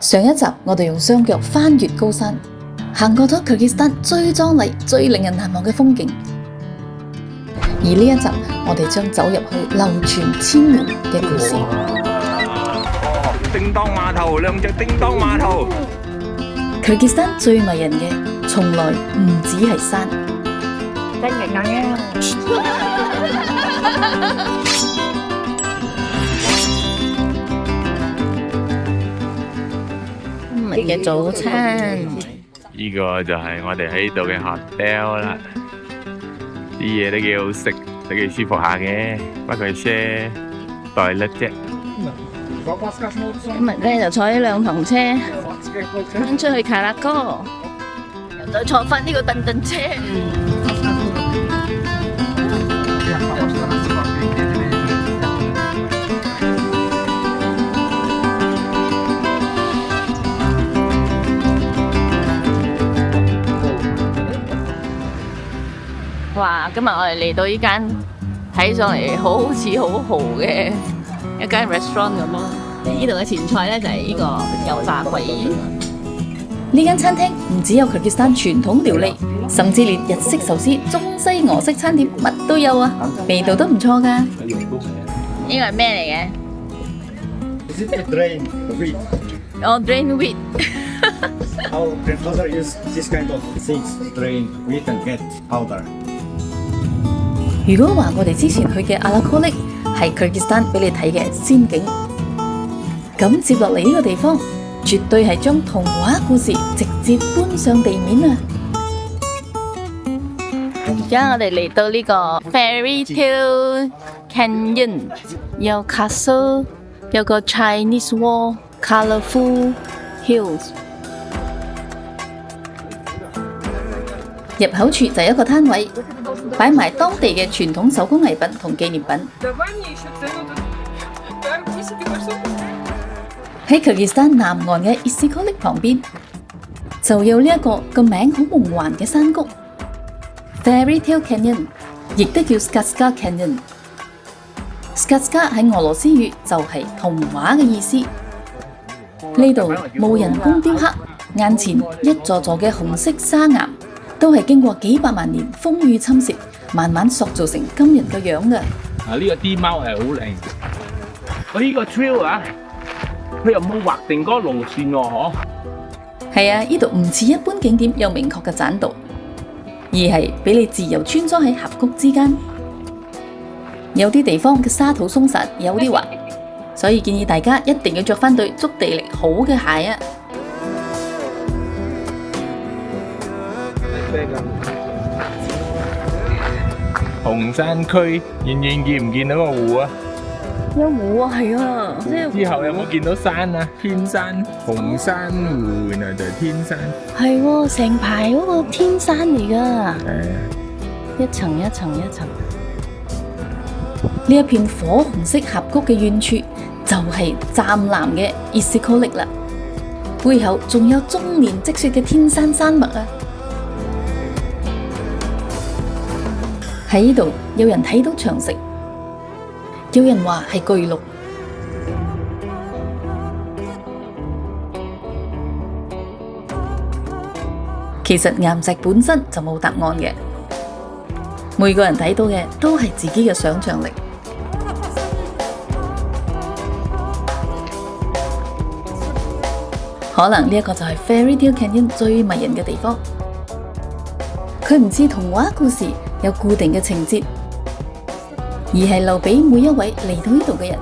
上一集我哋用雙腳翻越高山，行過咗 Kyrgyzstan 最壯麗、最令人難忘嘅風景。而呢一集，我哋將走入去流傳千年嘅故事。叮當碼頭，兩隻叮當碼頭。Kyrgyzstan 最迷人嘅，從來唔止係山。真嘅硬嘅。今日嘅早餐，呢個就係我哋喺度嘅 hotel 啦，啲嘢都幾好食，都幾舒服下嘅，不過些待甩啫。今日咧就坐呢兩堂車，翻出去卡拉哥，又再坐翻呢個蹬蹬車。哇！今日我哋嚟到呢間睇上嚟好似好豪嘅一間 restaurant 咁咯。呢度嘅前菜咧就係呢個油炸鮭。呢間餐廳唔只有 Kyrgyzstan 傳統料理，甚至連日式壽司、中西俄式餐點乜都有啊，味道都唔錯㗎。呢個係咩嚟嘅Drain wheat. 哦 ，drain wheat。Our grandfather used this kind of things, drain wheat and get powder. 如果話我哋之前去嘅阿拉科力係 Kyrgyzstan 俾你睇嘅仙境，咁接落嚟呢個地方絕對係將童話故事直接搬上地面啊！而家我哋嚟到呢個 Fairy Tale Canyon， 有 castle， 有個 Chinese wall，colourful hills。入口處就有一個攤位，擺埋當地嘅傳統手工藝品同紀念品。喺 Kyrgyzstan 南岸嘅 Issyk-Kul 旁邊，就有呢一個個名好夢幻嘅山谷 Fairy Tale Canyon， 亦都叫 Сказка Canyon。Сказка 喺俄羅斯語就係童話嘅意思。呢度冇人工雕刻，眼前一座座嘅紅色沙岩，都係經過幾百萬年風雨侵蝕，慢慢塑造成今日嘅樣嘅。呢個啲貓係好靚。我呢個 trail 啊，佢又冇劃定嗰個路線喎，嗬？係啊，呢度唔似一般景點有明確嘅棧道，而係俾你自由穿梭喺峽谷之間。有啲地方嘅沙土鬆散，有啲滑，所以建議大家一定要着翻對觸地力好嘅鞋啊！紅山區遠遠見唔見到個湖啊？有湖啊，係啊，即係之後有冇見到山啊？天山、紅珊瑚，原來就係天山。係喎，成排嗰個天山嚟㗎，一層一層一層。呢一片火紅色峽谷嘅遠處就係湛藍嘅 Issyk-Kul 啦，背後仲有終年積雪嘅天山山脈啊！喺呢度有人睇到長城，有人話係巨鹿。其實岩石本身就冇答案嘅，每個人睇到嘅都係自己嘅想像力。可能呢一個就係 Fairy Tale Canyon 最迷人嘅地方，佢唔似童話故事有固定嘅情節，而係留俾每一位嚟到呢度嘅人，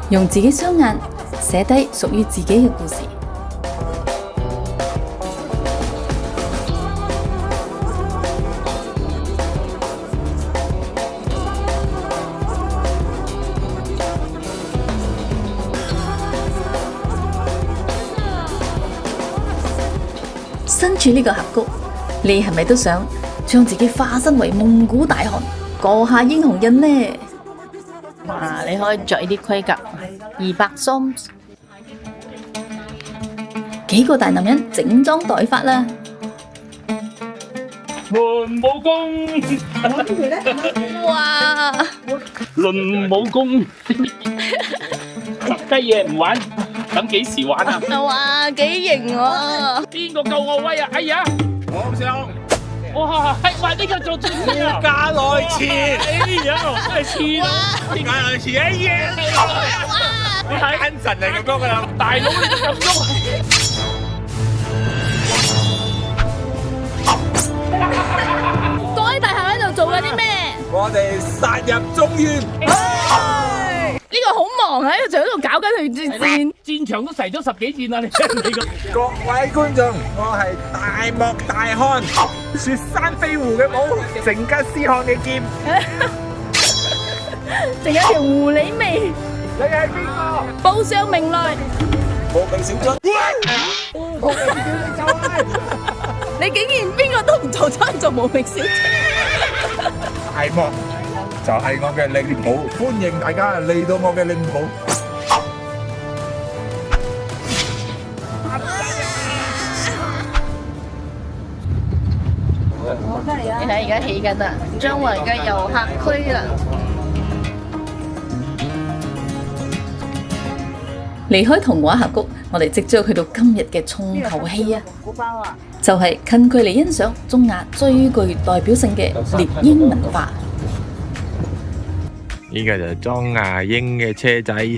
用自己雙眼寫低屬於自己嘅故事。身處呢個峽谷，你係咪都想將自己化身為蒙古大汗，過下英雄印呢？哇！你可以着呢啲盔甲，200 soms，幾個大男人整裝待發啦！輪武功，哇！輪武功，得嘢唔玩，等幾時玩啊？哇，幾型喎！邊個夠我威啊？哎呀，我想。哇！係呢個做最勁啊！加內錢，哎呀，真係錢啊！加內錢，哎呀！你睇眼神嚟咁樣噶啦，大佬你都咁喐。各位大廈喺度做緊啲咩？我哋殺入中原，呢個好忙喺度，就喺度搞緊佢戰。戰場都齊咗10幾戰啦！你個各位觀眾，我係大漠大漢，雪山飛狐嘅舞，成吉思汗嘅劍，仲有條狐狸尾，你係邊個？報上名來。無名小卒。你竟然邊個都唔做，真係做無名小卒。大漠就係我嘅領土，歡迎大家嚟到我嘅領土。你睇而家起緊啊，將來嘅遊客區啦。離開童話峽谷，我哋即將去到今日嘅重頭戲啊！就係近距離欣賞中亞最具代表性嘅獵鷹文化。依家就係裝牙鷹嘅車仔，帶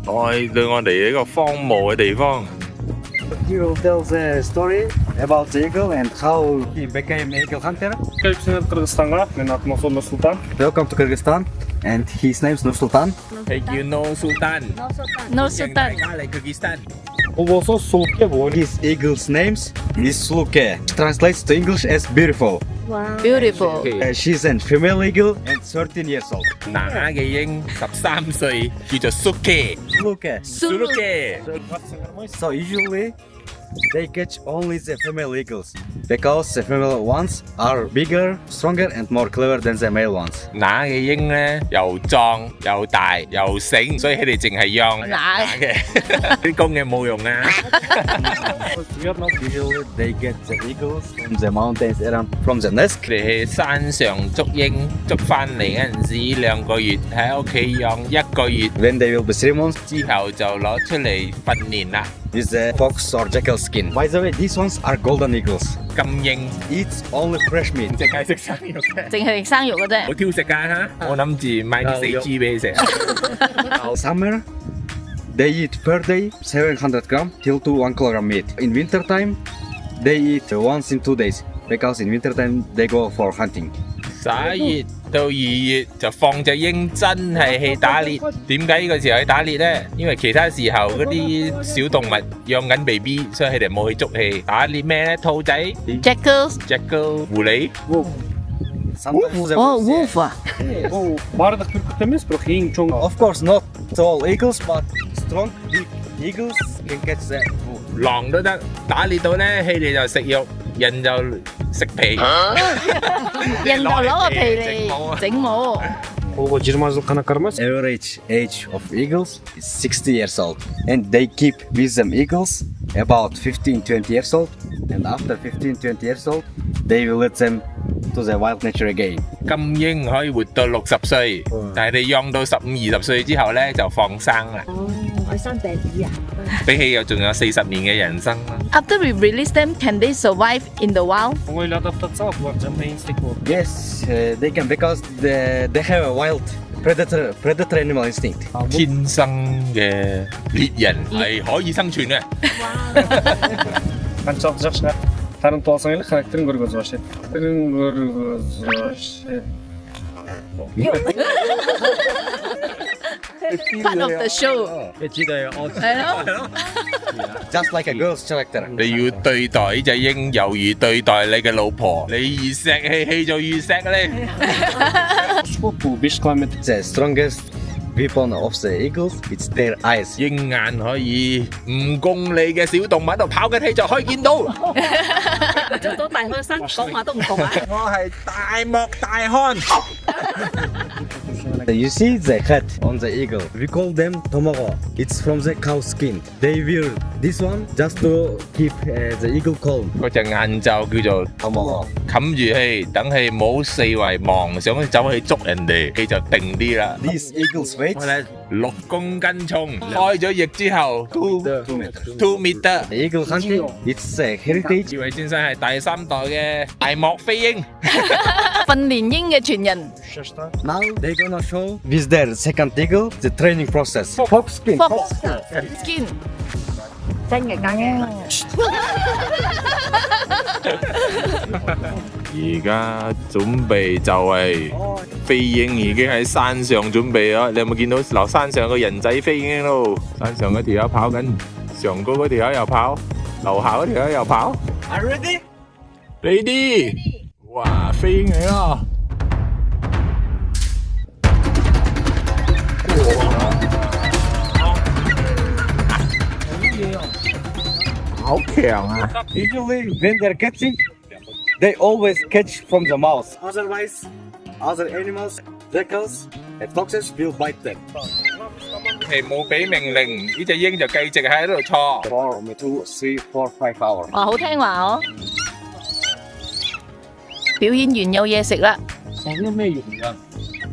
到我哋呢個荒蕪嘅地方。You tell the story about the eagle and how he became eagle hunter. Welcome to Kyrgyzstan, and his name's Nur Sultan. 係叫 No Sultan， No 歡迎大家嚟 Kyrgyzstan。 His eagle's name is Sluke. Translates to English as beautiful. Beautiful。 She's a female eagle and 13 years old. 乸嘅鷹13歲，叫做 Suke。 Sluke. Suke。 So usually they catch only the female eagles because the female ones are bigger, stronger, and more clever than the male ones. 乸嘅鷹咧又壯又大又醒，所以佢哋淨係養乸嘅，啲公嘅冇用啊。 Usually they get the eagles from the mountains around from the nest. 佢哋去山上捉鷹，捉翻嚟嗰陣時2個月，喺屋企養1個月 When they will be 3 months, 之後就攞出嚟訓練啦。 with the fox or jackal skin. By the way, these ones are golden eagles. 金鷹 Eats only fresh meat. 淨係食生肉嘅，淨係食生肉嘅啫。好挑食㗎嚇！我諗住買啲死豬俾你食。 Summer, they eat per day 700 gram till to 1 kilogram meat. In winter time, they eat once in 2 days because in winter time they go for hunting. 11月到2月就放隻鷹真係去打獵。點解呢個時候去打獵呢？因為其他時候嗰啲小動物養緊 BB， 所以佢哋冇去捉戲。打獵咩呢？兔仔、 Jackals。 jackal、狐狸。 Sometimes the 哦 wolves, ，wolf 啊。 Of course, not all eagles, but strong big eagles can catch the wolf. 狼都得，打獵到呢，佢哋就食肉，人就食皮。人就攞個皮嚟整帽。 Average age of eagles is 60 years old, and they keep with them eagles about 15-20 years old, and after 15-20 years old, they will let them to the wild nature again. 金鷹可以活到60歲，但係你養到15-20歲之後呢，就放生啦。愛生病魚啊！比起有仲有40年嘅人生啦。 After we release them, can they survive in the wild? Yes, they can because they have a wild predator animal instinct. 天生嘅獵人係可以生存嘅。 Part of the show。係咯。 Just like a girl's character. 你要對待呢隻鷹，猶如對待你嘅老婆，你越錫氣就越錫咧。 The strongest weapon of the eagles is their eyes. 鷹眼可以5公里嘅小動物喺度跑緊氣就可以見到。做到大開山，講話都唔同啊！我係大漠大漢。 You see the head on the eagle. We call them tomoro. It's from the cow skin. They wear This one just to keep the eagle calm. 嗰隻眼罩叫做 Come on. 冚住氣，等佢冇四圍望，想走去捉人哋，佢就定啲啦。 This eagle's weight 6公斤重，開咗翼之後 2 meters. 2 meter。 Eagle hunting, it's a heritage. 呢位先生係第3代嘅大漠飛鷹。訓練鷹嘅傳人。 Now they're gonna show with their second eagle the training process. Fox skin. Fox skin。真嘅假嘅？而家準備就係飛鷹已經喺山上準備咗，你有冇見到樓山上個人仔飛鷹咯？山上嗰條友跑緊，上高嗰條友又跑，樓下嗰條友又跑。Are you ready? Ready？哇，飛鷹嚟啦！好強啊！ Usually when they're catching, they always catch from the mouth. Otherwise, other animals, jackals and foxes will bite them. 係冇俾命令，呢隻鷹就繼續喺度錯。 For 2, 3, 4, 5 hours. 哇，好聽話哦！表演完有嘢食啦。成啲咩用㗎？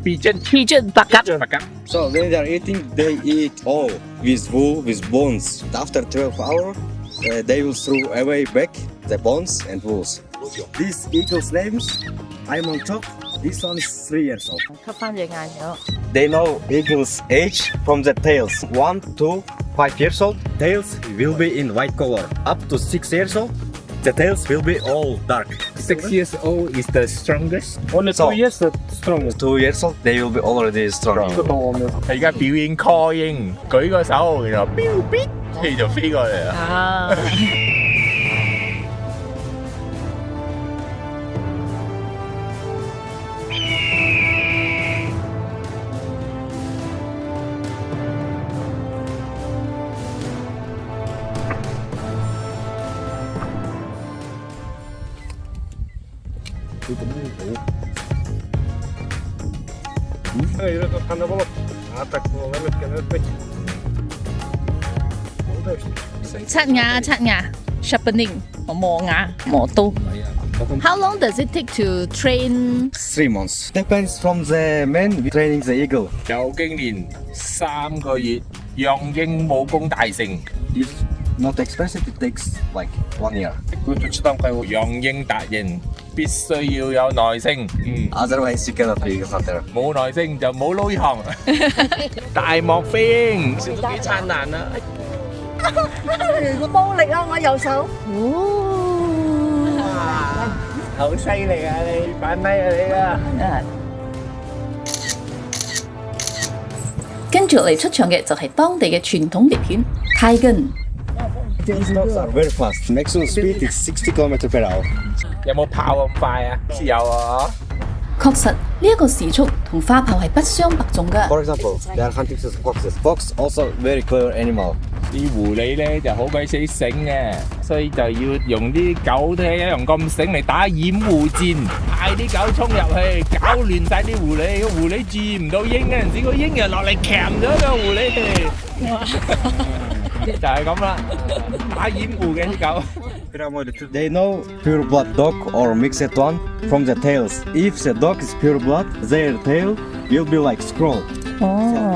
Pigeon 白鴿。白鴿。 So when they're eating, they eat all with wool, with bones. After 12 hours, they will throw away back the bones and wools. These eagles' names, I'm on top. This one is 3 years old. 吸翻隻眼咗。 They know eagles' age from the tails. 1 to 5 years old, tails will be in white color. Up to 6 years old, the tails will be all dark. 6 years old is the strongest。 Only So- 2 years strongest。 2 years old, they will be already strong. 而家表演 call 鷹，舉個手，然後飆咇，佢就飛過嚟啦。啊！看到不？啊，так було вимітки не пить. 刷牙 sharpening 磨牙磨刀。How long does it take to train? 3 months. Depends from the man training the eagle. 有經練3個月，讓鷹武功大成。 If not expensive, it takes like 1 year. Читам кайво. 讓鷹達人必須要有耐性。Otherwise, you cannot be a hunter. 冇耐性就冇撈呢行。大漠飛鷹，幾燦爛啊！個波力啊！我右手。好犀利啊你，反咪啊你啊！跟住落嚟出場嘅就係當地嘅傳統獵犬泰根。 These dogs are very fast. Maximum speed is 60 km per hour. 有冇跑咁快啊？有啊！確實呢一個時速同花豹係不相伯仲㗎。 For example, they are hunting the foxes. Fox also very clever animal. 啲狐狸咧就好鬼死醒嘅，所以就要用啲狗都係一樣咁醒嚟打掩護戰，派啲狗衝入去，搞亂晒啲狐狸，個狐狸注意唔到鷹嗰陣時，個鷹又落嚟鉗咗個狐狸。就係咁啦，打掩護嘅啲狗。 They know pure blood dog or mixed one from the tails. If the dog is pure blood, their tail will be like scroll. So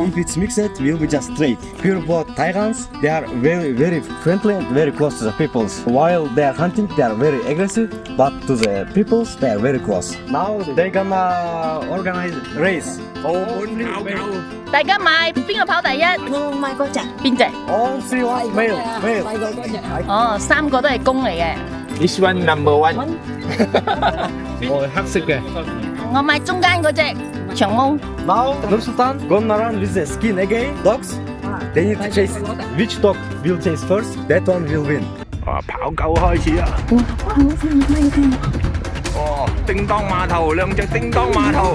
if it's mixed, it will be just straight. Pure blood tigers, they are very friendly and very close to the peoples. While they are hunting, they are very aggressive, but to the peoples, they are very close. Now they gonna organize race. 澳門考狗。大家買邊個跑第一？我買嗰隻。邊隻？ All 3 ones male. 買過嗰隻。哦，3個都係公嚟嘅。 This one number 1。我係黑色嘅。我買中間嗰隻長毛。 Now Nur Sultan gonna run with the skin again. Dogs, they need to chase. Which dog will chase first? That one will win. 哇！跑狗開始啦！哦，叮當碼頭，兩隻叮當碼頭。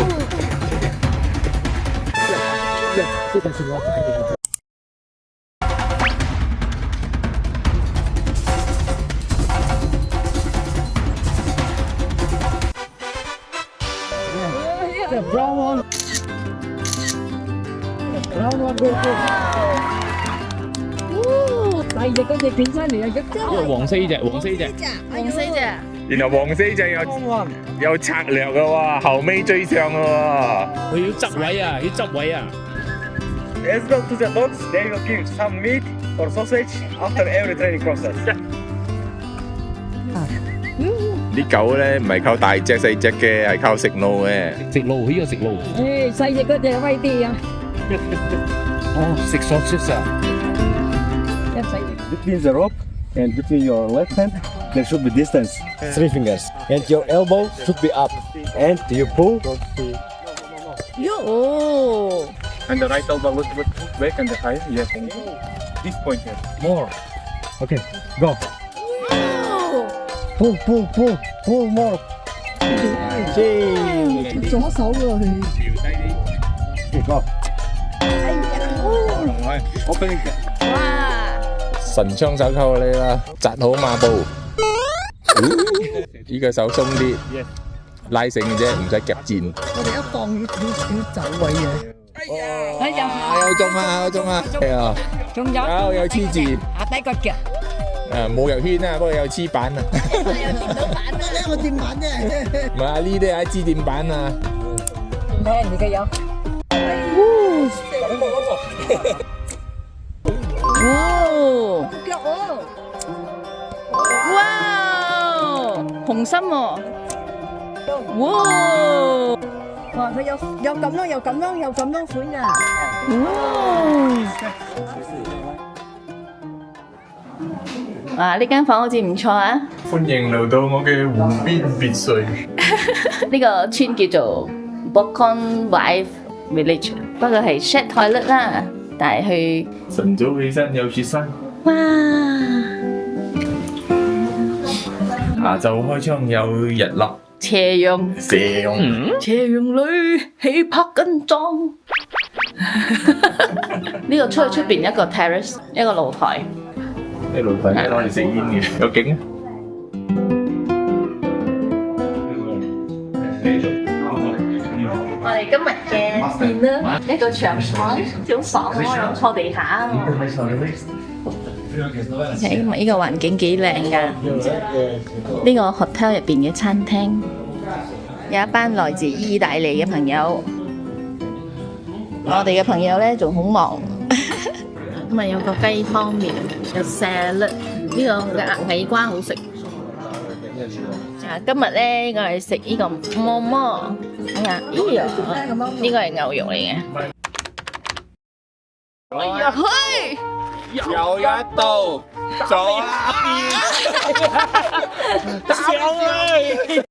第細隻嗰隻變翻嚟啊！黃色呢隻，黃色呢隻。黃色啫。原來黃四隻有策略嘅喎，後尾追上嘅喎。佢要執位啊，要執位啊。 As well to the dogs, they will give some meat or sausage after every training process. 啲狗咧唔係靠大隻細隻嘅，係靠食路嘅。食路，呢個食路。誒細隻嗰隻威啲啊！哦，食 sausage 啊！一細 Between the rope and between your left hand, there should be distance, 3 fingers. And your elbow should be up. And you pull. 哦， And the right elbow look back and the high. Yes. This point here. More. Okay, go. Pull, pull, pull, pull more. 左手喎佢。 Okay, go. Open it. 哇！神槍手扣你啦，紮好馬步。呢個手鬆啲，拉繩嘅啫，唔使夾箭。我哋一放要走位嘅。哎呀！有中啊，有中啊，係啊，仲有有黐字，下底個腳。冇油圈啊，不過有黐板啊。我掂板啫。唔係啊，呢啲係支點板啊。唔睇人哋嘅有。哦，腳喎。哇！紅心喎。哇！哇！佢有咁樣，有咁樣，有咁樣款㗎。哇！呢間房好似唔錯啊！歡迎嚟到我嘅湖邊別墅。呢個村叫做 Bokon Wife Village， 不過係 shared toilet 啦，但係去晨早起身有雪山，哇！下晝開窗有日落。斜陽，斜陽，斜陽裏起拍緊妝。呢個出邊一個 terrace， 一個露台。啲露台攞嚟食煙嘅，有景啊！我哋今日嘅店啦，一個長台，好爽喎，坐地下。今日呢個環境幾靚㗎，呢個 hotel 入邊嘅餐廳，有一班來自意大利嘅朋友。我哋嘅朋友咧仲好忙，咁啊有個雞湯麵，有 salad， 呢個嘅鴨尾瓜好食。今日咧我哋食呢個饃饃，哎呀，呢個係牛肉嚟嘅。哎呀，嘿！有一道左邊，上嚟。